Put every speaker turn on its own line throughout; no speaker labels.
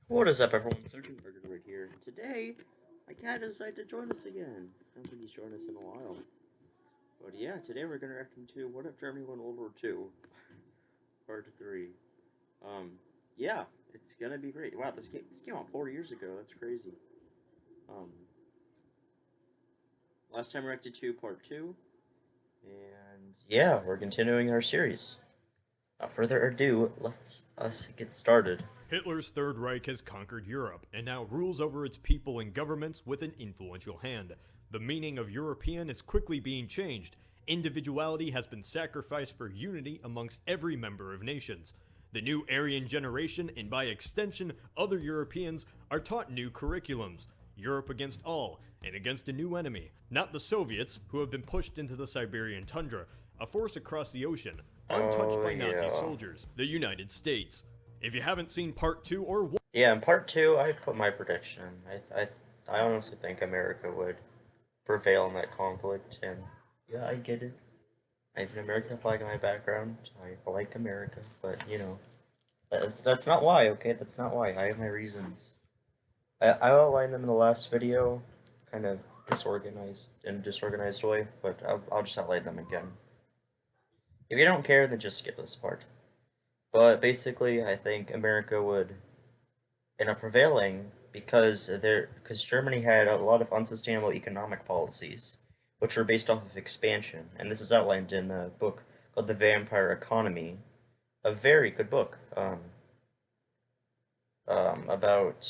What is up, everyone? Sergeant Burger right here. And today, my cat decided to join us again. I don't think he's joined us in a while. But yeah, today we're gonna react into What If Germany Won World War II, Part 3. Um, yeah, it's gonna be great. Wow, this came out 4 years ago. That's crazy. Um, last time we reacted to Part 2, and yeah, we're continuing our series. Without further ado, let's us get started.
Hitler's Third Reich has conquered Europe and now rules over its people and governments with an influential hand. The meaning of European is quickly being changed. Individuality has been sacrificed for unity amongst every member of nations. The new Aryan generation, and by extension, other Europeans, are taught new curriculums. Europe against all, and against a new enemy. Not the Soviets, who have been pushed into the Siberian tundra, a force across the ocean, untouched by Nazi soldiers, the United States. If you haven't seen part 2 or 1...
Yeah, in part 2, I put my prediction. I honestly think America would prevail in that conflict, and yeah, I get it. I have an American flag in my background. I like America, but you know, that's not why. Okay, that's not why. I have my reasons. I outlined them in the last video, kind of disorganized way, but I'll just outline them again. If you don't care, then just skip this part. But basically, I think America would end up prevailing because Germany had a lot of unsustainable economic policies, which were based off of expansion, and this is outlined in a book called The Vampire Economy, a very good book about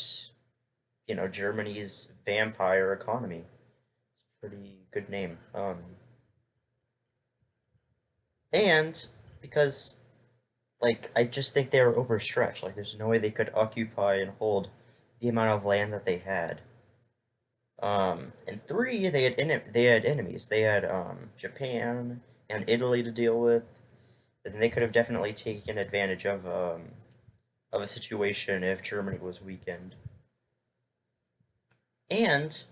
Germany's vampire economy. It's a pretty good name. And because I just think they were overstretched. Like, there's no way they could occupy and hold the amount of land that they had. And 3, they had enemies. They had Japan and Italy to deal with, and they could have definitely taken advantage of a situation if Germany was weakened. And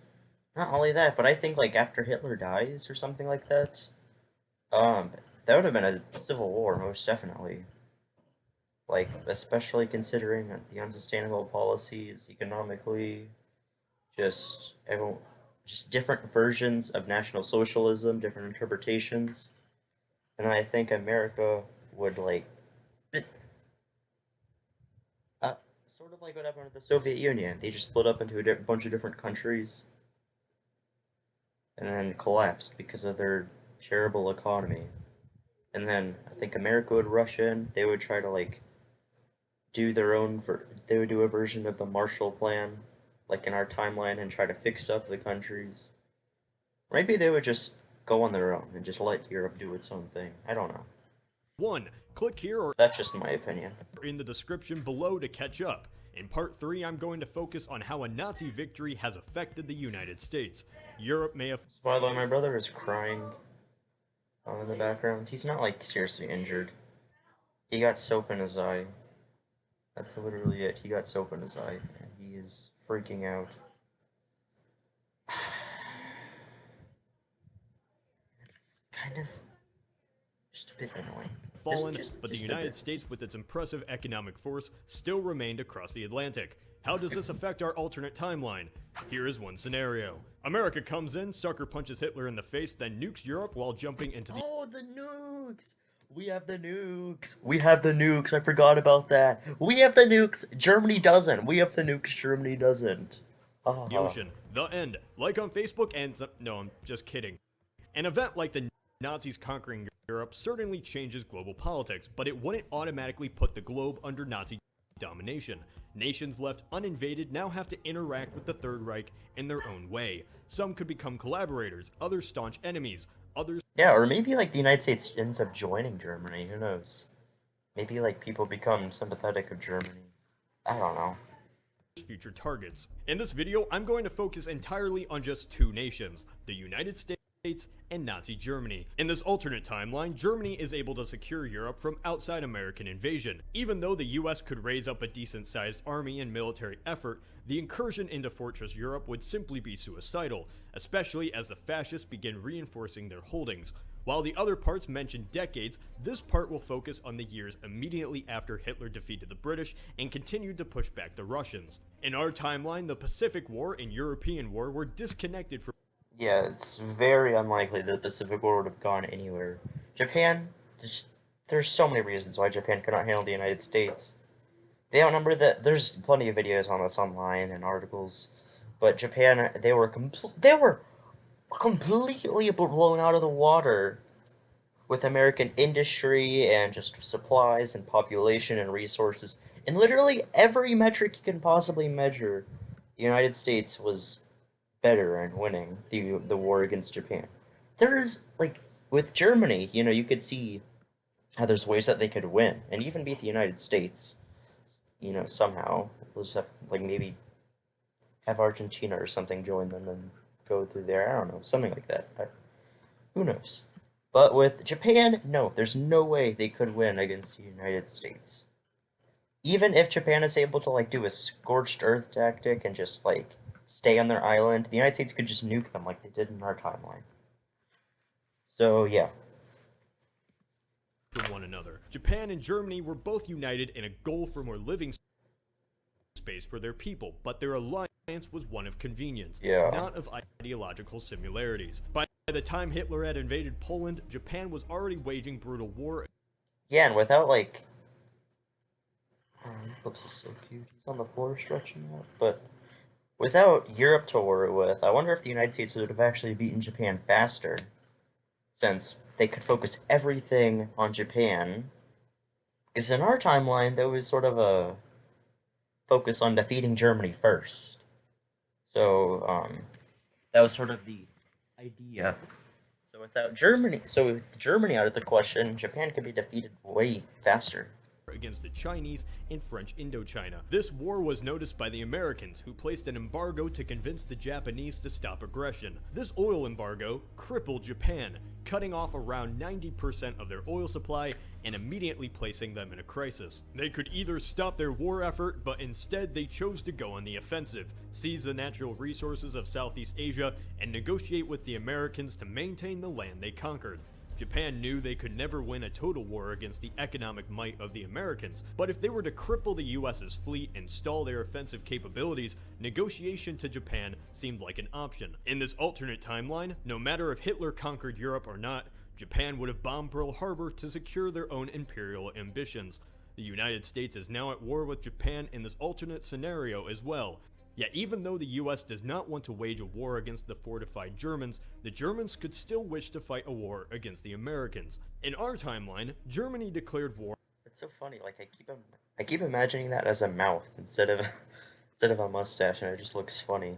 not only that, but I think after Hitler dies or something like that, that would have been a civil war, most definitely. Especially considering the unsustainable policies economically, just different versions of National Socialism, different interpretations, and I think America would sort of like what happened with the Soviet Union. They just split up into a bunch of different countries, and then collapsed because of their terrible economy. And then I think America would rush in. They would try to do their own. They would do a version of the Marshall Plan, in our timeline, and try to fix up the countries. Maybe they would just go on their own and just let Europe do its own thing. I don't know.
1. Click here or
that's just my opinion.
In the description below to catch up. In part 3, I'm going to focus on how a Nazi victory has affected the United States. Europe may have...
By the way, my brother is crying in the background. He's not seriously injured. He got soap in his eye. That's literally it. He got soap in his eye, and he is freaking out. It's kind of just a bit annoying.
Fallen, but the United States, with its impressive economic force, still remained across the Atlantic. How does this affect our alternate timeline? Here is one scenario. America comes in, sucker punches Hitler in the face, then nukes Europe while jumping into the...
Oh, the nukes! We have the nukes! We have the nukes, I forgot about that. We have the nukes! Germany doesn't! We have the nukes, Germany doesn't.
The ocean. The end. Like on Facebook and... No, I'm just kidding. An event like the Nazis conquering Europe certainly changes global politics, but it wouldn't automatically put the globe under Nazi domination. Nations left uninvaded now have to interact with the Third Reich in their own way. Some could become collaborators, others staunch enemies, others...
Yeah, or maybe the United States ends up joining Germany, who knows? Maybe people become sympathetic of Germany. I don't know.
Future targets. In this video, I'm going to focus entirely on just 2 nations, the United States and Nazi Germany. In this alternate timeline, Germany is able to secure Europe from outside American invasion. Even though the US could raise up a decent-sized army and military effort, the incursion into Fortress Europe would simply be suicidal, especially as the fascists begin reinforcing their holdings. While the other parts mention decades, this part will focus on the years immediately after Hitler defeated the British and continued to push back the Russians. In our timeline, the Pacific War and European War were disconnected from.
Yeah, it's very unlikely the Pacific War would have gone anywhere. Japan, there's so many reasons why Japan could not handle the United States. They outnumber there's plenty of videos on this online and articles, but Japan, they were completely blown out of the water with American industry and just supplies and population and resources. In literally every metric you can possibly measure, the United States was better in winning the war against Japan. There is, like, with Germany, you could see how there's ways that they could win and even beat the United States, somehow. We'll just have, like, maybe have Argentina or something join them and go through there. I don't know, something like that. Who knows? But with Japan, no, there's no way they could win against the United States. Even if Japan is able to, like, do a scorched earth tactic and just, like, stay on their island, the United States could just nuke them like they did in our timeline. So, yeah.
From one another. Japan and Germany were both united in a goal for more living space for their people, but their alliance was one of convenience, not of ideological similarities. By the time Hitler had invaded Poland, Japan was already waging brutal war.
Yeah, and without, like... Oops, is so cute. He's on the floor stretching out. But without Europe to worry with, I wonder if the United States would have actually beaten Japan faster, since they could focus everything on Japan. Because in our timeline, there was sort of a focus on defeating Germany first. So, that was sort of the idea. So with Germany out of the question, Japan could be defeated way faster.
Against the Chinese in French Indochina. This war was noticed by the Americans, who placed an embargo to convince the Japanese to stop aggression. This oil embargo crippled Japan, cutting off around 90% of their oil supply and immediately placing them in a crisis. They could either stop their war effort, but instead they chose to go on the offensive, seize the natural resources of Southeast Asia, and negotiate with the Americans to maintain the land they conquered. Japan knew they could never win a total war against the economic might of the Americans, but if they were to cripple the US's fleet and stall their offensive capabilities, negotiation to Japan seemed like an option. In this alternate timeline, no matter if Hitler conquered Europe or not, Japan would have bombed Pearl Harbor to secure their own imperial ambitions. The United States is now at war with Japan in this alternate scenario as well. Yet even though the US does not want to wage a war against the fortified Germans, the Germans could still wish to fight a war against the Americans. In our timeline, Germany declared war.
It's so funny, like I keep imagining that as a mouth instead of a mustache, and it just looks funny.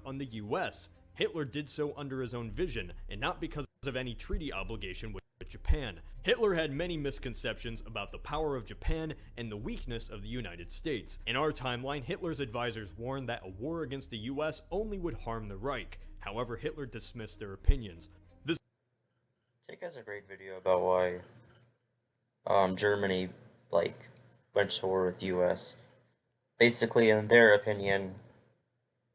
On the US, Hitler did so under his own vision, and not because of any treaty obligation with Japan. Hitler had many misconceptions about the power of Japan and the weakness of the United States. In our timeline, Hitler's advisors warned that a war against the US only would harm the Reich. However, Hitler dismissed their opinions.
Take has a great video about why Germany went to war with the US. Basically, in their opinion,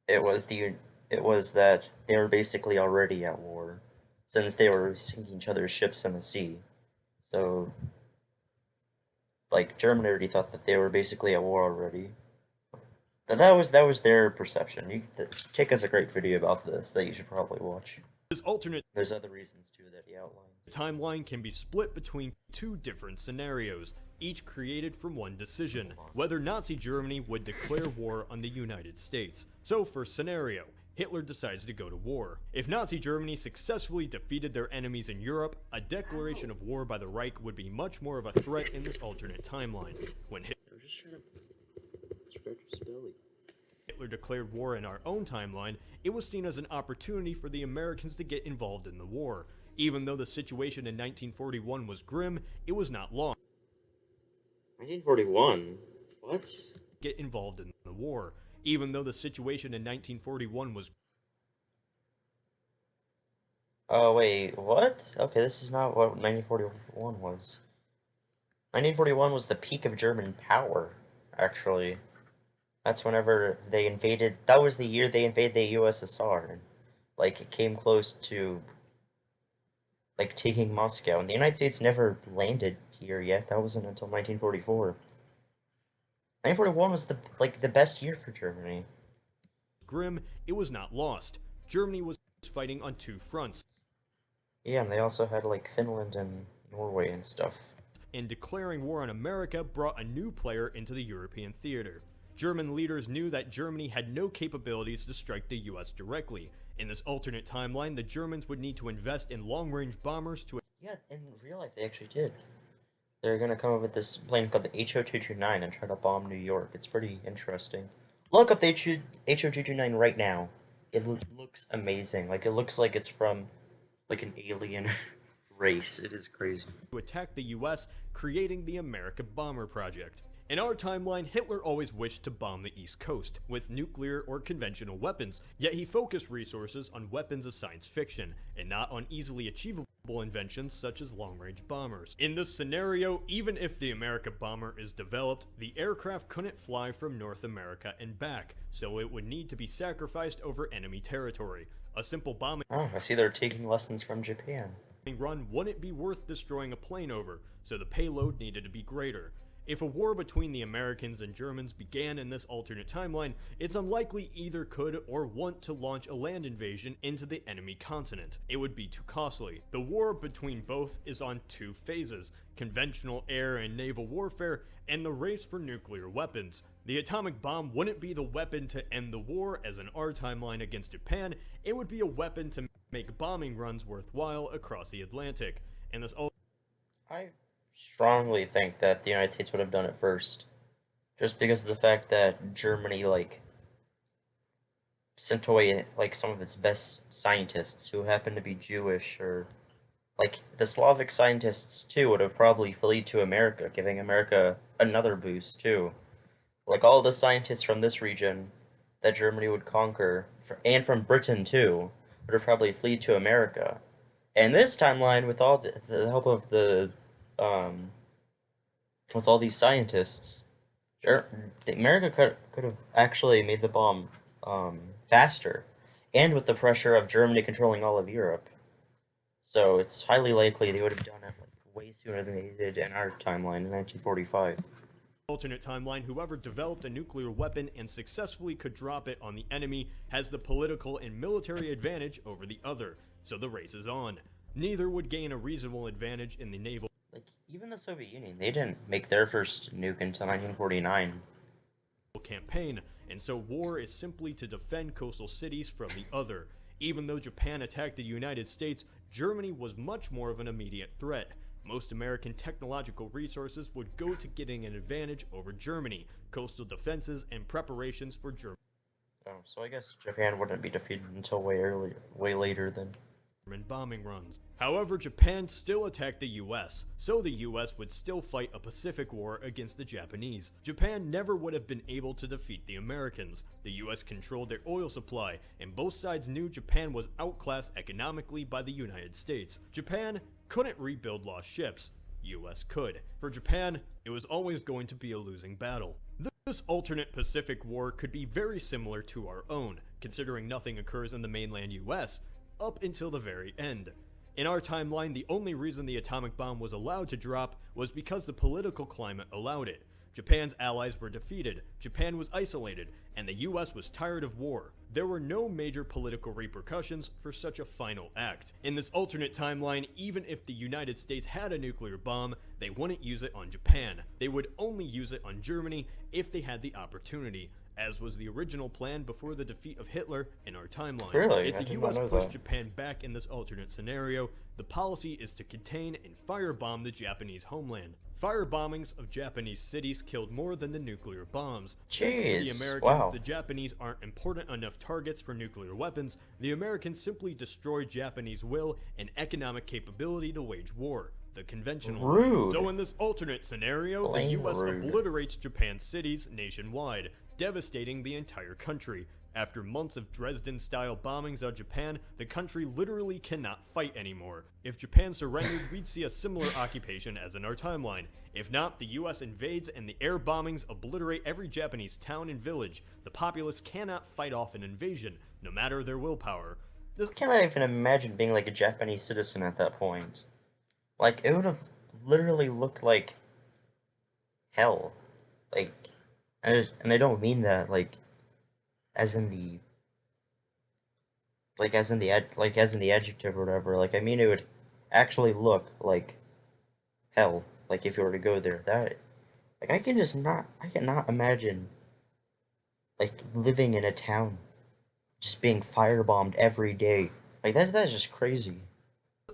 it was that they were basically already at war, since they were sinking each other's ships in the sea. So, Germany already thought that they were basically at war already. But that was their perception. Chick has a great video about this that you should probably watch. There's other reasons too that he outlines.
The timeline can be split between two different scenarios, each created from one decision: whether Nazi Germany would declare war on the United States. So, first scenario: Hitler decides to go to war. If Nazi Germany successfully defeated their enemies in Europe, a declaration of war by the Reich would be much more of a threat in this alternate timeline. When Hitler declared war in our own timeline, it was seen as an opportunity for the Americans to get involved in the war. Even though the situation in 1941 was grim, it was not long.
1941? What?
Get involved in the war. Even though the situation in 1941 was...
Oh, wait, what? Okay, this is not what 1941 was. 1941 was the peak of German power, actually. That's whenever they invaded... That was the year they invaded the USSR. It came close to... like taking Moscow, and the United States never landed here yet. That wasn't until 1944. 1941 was the best year for Germany.
Grim, it was not lost. Germany was fighting on two fronts.
Yeah, and they also had like Finland and Norway and stuff.
And declaring war on America brought a new player into the European theater. German leaders knew that Germany had no capabilities to strike the US directly. In this alternate timeline, the Germans would need to invest in long-range bombers to...
Yeah, in real life they actually did. They're gonna come up with this plane called the HO229 and try to bomb New York. It's pretty interesting. Look up the HO229 right now. It looks amazing. Like, it looks like it's from, like, an alien race. It is crazy.
To attack the US, creating the America Bomber Project. In our timeline, Hitler always wished to bomb the East Coast with nuclear or conventional weapons, yet he focused resources on weapons of science fiction, and not on easily achievable inventions such as long-range bombers. In this scenario, even if the America Bomber is developed, the aircraft couldn't fly from North America and back, so it would need to be sacrificed over enemy territory. A simple bombing
I see they're taking lessons from Japan.
run wouldn't be worth destroying a plane over, so the payload needed to be greater. If a war between the Americans and Germans began in this alternate timeline, it's unlikely either could or want to launch a land invasion into the enemy continent. It would be too costly. The war between both is on two phases: conventional air and naval warfare, and the race for nuclear weapons. The atomic bomb wouldn't be the weapon to end the war as in our timeline against Japan, it would be a weapon to make bombing runs worthwhile across the Atlantic. And this
I strongly think that the United States would have done it first. Just because of the fact that Germany, like, sent away, like, some of its best scientists who happen to be Jewish, or, like, the Slavic scientists, too, would have probably fled to America, giving America another boost, too. Like, all the scientists from this region that Germany would conquer, and from Britain, too, would have probably fled to America. And this timeline, with all the help of with all these scientists, America could have actually made the bomb faster, and with the pressure of Germany controlling all of Europe. So it's highly likely they would have done it like way sooner than they did in our timeline in 1945.
alternate timeline, whoever developed a nuclear weapon and successfully could drop it on the enemy has the political and military advantage over the other, so the race is on. Neither would gain a reasonable advantage in the naval
Like, even the Soviet Union, they didn't make their first nuke until 1949.
campaign, and so war is simply to defend coastal cities from the other. Even though Japan attacked the United States, Germany was much more of an immediate threat. Most American technological resources would go to getting an advantage over Germany, coastal defenses, and preparations for German
So I guess Japan wouldn't be defeated until way later than.
bombing runs. However, Japan still attacked the US, so the US would still fight a Pacific War against the Japanese. Japan never would have been able to defeat the Americans. The US controlled their oil supply, and both sides knew Japan was outclassed economically by the United States. Japan couldn't rebuild lost ships. US could. For Japan, it was always going to be a losing battle. This alternate Pacific War could be very similar to our own, considering nothing occurs in the mainland US, up until the very end. In our timeline, the only reason the atomic bomb was allowed to drop was because the political climate allowed it. Japan's allies were defeated, Japan was isolated, and the US was tired of war. There were no major political repercussions for such a final act. In this alternate timeline, even if the United States had a nuclear bomb, they wouldn't use it on Japan. They would only use it on Germany if they had the opportunity, as was the original plan before the defeat of Hitler in our timeline.
Really?
If the US pushed Japan back in this alternate scenario, the policy is to contain and firebomb the Japanese homeland. Firebombings of Japanese cities killed more than the nuclear bombs. Since to the Americans, the Japanese aren't important enough targets for nuclear weapons, the Americans simply destroy Japanese will and economic capability to wage war. The conventional.
Rude.
So in this alternate scenario, the US obliterates Japan's cities nationwide, devastating the entire country. After months of Dresden-style bombings on Japan, the country literally cannot fight anymore. If Japan surrendered, we'd see a similar occupation as in our timeline. If not, the US invades and the air bombings obliterate every Japanese town and village. The populace cannot fight off an invasion, no matter their willpower.
I cannot even imagine being like a Japanese citizen at that point. Like, it would have literally looked like hell. Like, and I don't mean that as in the as in the adjective or whatever. Like, I mean it would actually look like hell. Like if you were to go there, that I cannot imagine like living in a town just being firebombed every day. Like that's just crazy.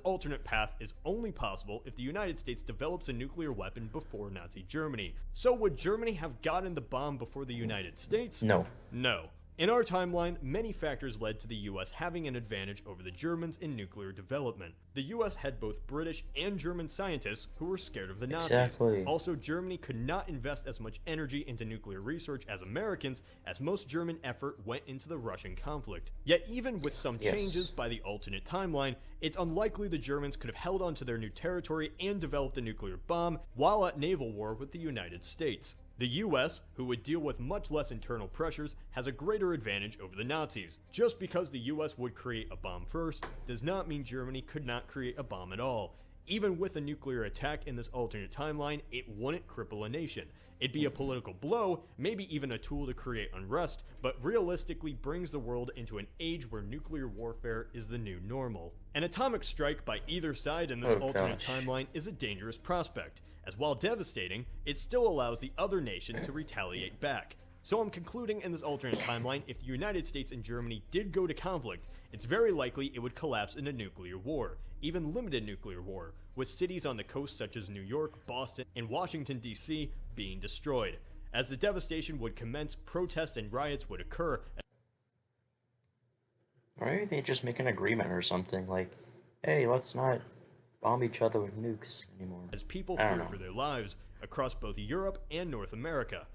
Alternate path is only possible if the United States develops a nuclear weapon before Nazi Germany. So would Germany have gotten the bomb before the United States?
No.
No. In our timeline, many factors led to the US having an advantage over the Germans in nuclear development. The US had both British and German scientists who were scared of the Nazis.
Exactly.
Also, Germany could not invest as much energy into nuclear research as Americans, as most German effort went into the Russian conflict. Yet even with some changes by the alternate timeline, it's unlikely the Germans could have held on to their new territory and developed a nuclear bomb while at naval war with the United States. The US, who would deal with much less internal pressures, has a greater advantage over the Nazis. Just because the US would create a bomb first, does not mean Germany could not create a bomb at all. Even with a nuclear attack in this alternate timeline, it wouldn't cripple a nation. It'd be a political blow, maybe even a tool to create unrest, but realistically brings the world into an age where nuclear warfare is the new normal. An atomic strike by either side in this alternate timeline is a dangerous prospect, as while devastating, it still allows the other nation to retaliate back. So I'm concluding in this alternate timeline, if the United States and Germany did go to conflict, it's very likely it would collapse into nuclear war, even limited nuclear war, with cities on the coast such as New York, Boston, and Washington, D.C. being destroyed. As the devastation would commence, protests and riots would occur.
Or maybe they just make an agreement or something, like, hey, let's not bomb each other with nukes anymore.
As people fear for their lives across both Europe and North America.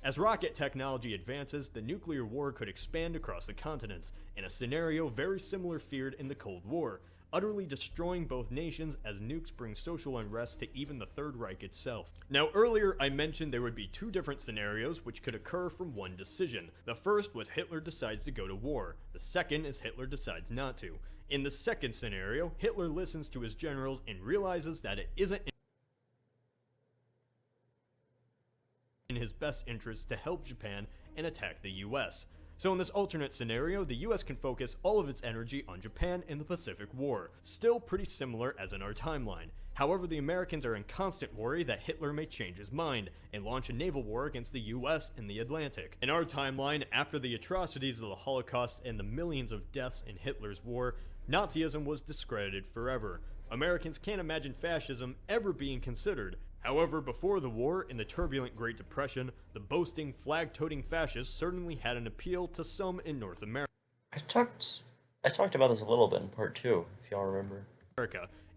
As rocket technology advances, the nuclear war could expand across the continents, in a scenario very similar feared in the Cold War, utterly destroying both nations as nukes bring social unrest to even the Third Reich itself. Now earlier I mentioned there would be two different scenarios which could occur from one decision. The first was Hitler decides to go to war. The second is Hitler decides not to. In the second scenario, Hitler listens to his generals and realizes that it isn't in his best interest to help Japan and attack the US. So in this alternate scenario, the US can focus all of its energy on Japan in the Pacific War, still pretty similar as in our timeline. However, the Americans are in constant worry that Hitler may change his mind and launch a naval war against the US in the Atlantic. In our timeline, after the atrocities of the Holocaust and the millions of deaths in Hitler's war, Nazism was discredited forever. Americans can't imagine fascism ever being considered. However, before the war, in the turbulent Great Depression, the boasting, flag-toting fascists certainly had an appeal to some in North America.
I talked about this a little bit in part 2, if y'all remember.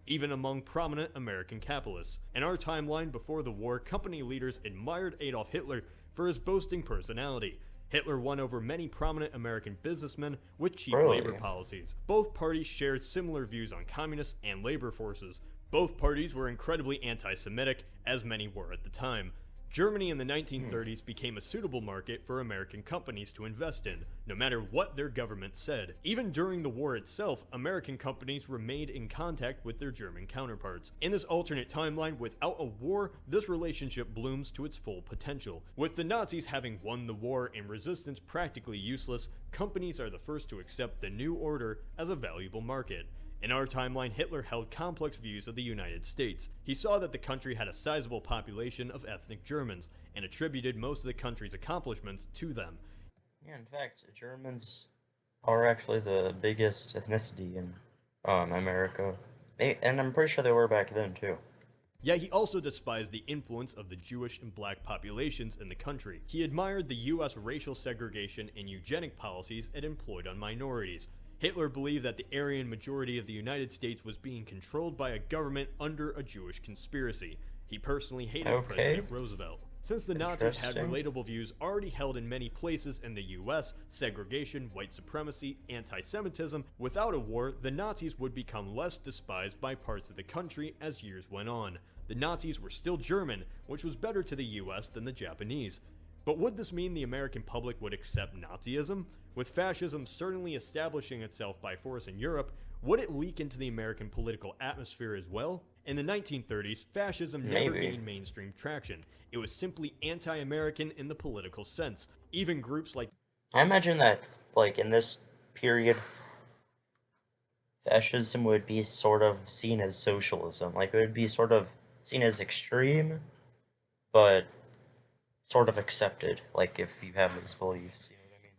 Even among prominent American capitalists. In our timeline before the war, company leaders admired Adolf Hitler for his boasting personality. Hitler won over many prominent American businessmen with cheap labor policies. Both parties shared similar views on communists and labor forces. Both parties were incredibly anti-Semitic, as many were at the time. Germany in the 1930s became a suitable market for American companies to invest in, no matter what their government said. Even during the war itself, American companies remained in contact with their German counterparts. In this alternate timeline, without a war, this relationship blooms to its full potential. With the Nazis having won the war and resistance practically useless, companies are the first to accept the new order as a valuable market. In our timeline, Hitler held complex views of the United States. He saw that the country had a sizable population of ethnic Germans, and attributed most of the country's accomplishments to them.
Yeah, in fact, Germans are actually the biggest ethnicity in America. And I'm pretty sure they were back then, too.
Yet he also despised the influence of the Jewish and black populations in the country. He admired the US racial segregation and eugenic policies it employed on minorities. Hitler believed that the Aryan majority of the United States was being controlled by a government under a Jewish conspiracy. He personally hated President Roosevelt. Since the Nazis had relatable views already held in many places in the US, segregation, white supremacy, anti-Semitism, without a war, the Nazis would become less despised by parts of the country as years went on. The Nazis were still German, which was better to the US than the Japanese. But would this mean the American public would accept Nazism? With fascism certainly establishing itself by force in Europe, would it leak into the American political atmosphere as well? In the 1930s, fascism never gained mainstream traction. It was simply anti-American in the political sense. Even groups like...
I imagine that, like, in this period, fascism would be sort of seen as socialism. Like, it would be sort of seen as extreme, but sort of accepted. Like, if you have these beliefs, you know what I mean?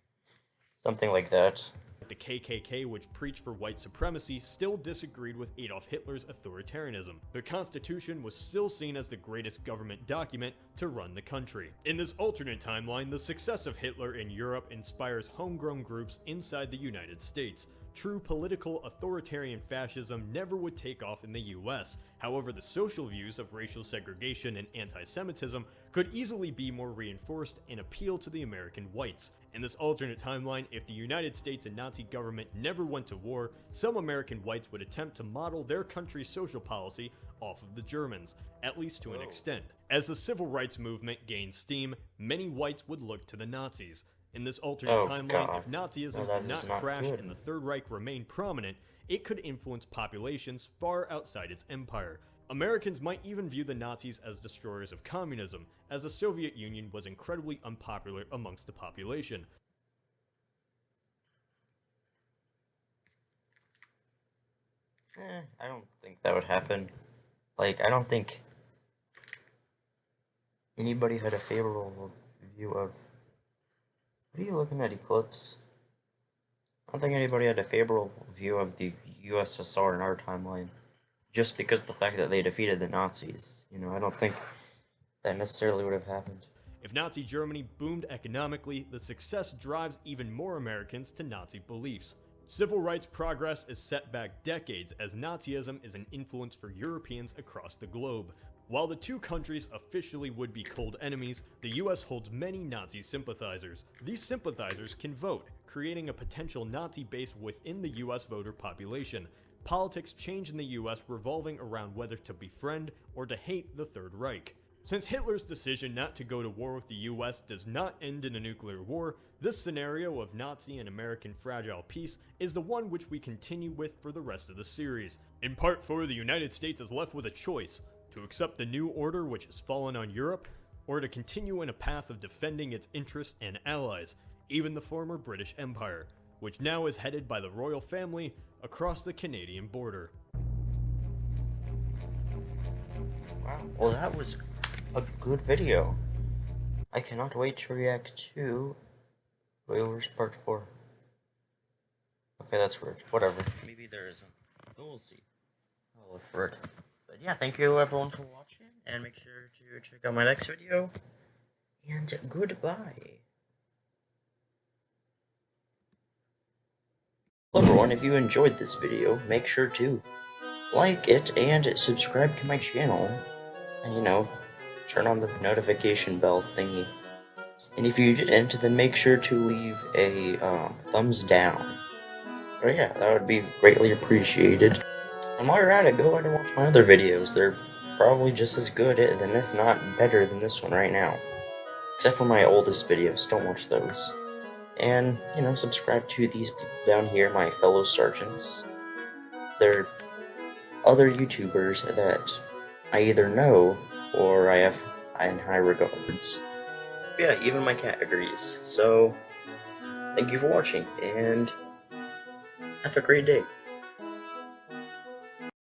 Something like that.
The KKK, which preached for white supremacy, still disagreed with Adolf Hitler's authoritarianism. The Constitution was still seen as the greatest government document to run the country. In this alternate timeline, the success of Hitler in Europe inspires homegrown groups inside the United States. True political authoritarian fascism never would take off in the US. However, the social views of racial segregation and anti-Semitism could easily be more reinforced and appeal to the American whites. In this alternate timeline, if the United States and Nazi government never went to war, some American whites would attempt to model their country's social policy off of the Germans, at least to an extent. As the civil rights movement gained steam, many whites would look to the Nazis. In this alternate timeline, if Nazism did not crash and the Third Reich remained prominent, it could influence populations far outside its empire. Americans might even view the Nazis as destroyers of communism, as the Soviet Union was incredibly unpopular amongst the population.
I don't think that would happen. Like, I don't think anybody had a favorable view of... What are you looking at, Eclipse? I don't think anybody had a favorable view of the USSR in our timeline, just because of the fact that they defeated the Nazis. You know, I don't think that necessarily would have happened.
If Nazi Germany boomed economically, the success drives even more Americans to Nazi beliefs. Civil rights progress is set back decades as Nazism is an influence for Europeans across the globe. While the two countries officially would be cold enemies, the US holds many Nazi sympathizers. These sympathizers can vote, creating a potential Nazi base within the US voter population. Politics change in the US revolving around whether to befriend or to hate the Third Reich. Since Hitler's decision not to go to war with the US does not end in a nuclear war, this scenario of Nazi and American fragile peace is the one which we continue with for the rest of the series. In Part 4, the United States is left with a choice: to accept the new order which has fallen on Europe, or to continue in a path of defending its interests and allies, even the former British Empire, which now is headed by the royal family across the Canadian border.
Wow, well that was a good video. I cannot wait to react to... Wait, where's part 4? Okay, that's weird. Whatever. Maybe there isn't. But we'll see. I'll look for it. But yeah, thank you everyone for watching, and make sure to check out my next video. And goodbye. Hello everyone, if you enjoyed this video, make sure to like it and subscribe to my channel. And you know, turn on the notification bell thingy. And if you didn't, then make sure to leave a thumbs down. But yeah, that would be greatly appreciated. And while you're at it, go ahead and watch my other videos. They're probably just as good, and if not better than this one right now. Except for my oldest videos, don't watch those. And, you know, subscribe to these people down here, my fellow sergeants. They're other YouTubers that I either know or I have in high regards. Yeah, even my cat agrees. So, thank you for watching, and have a great day.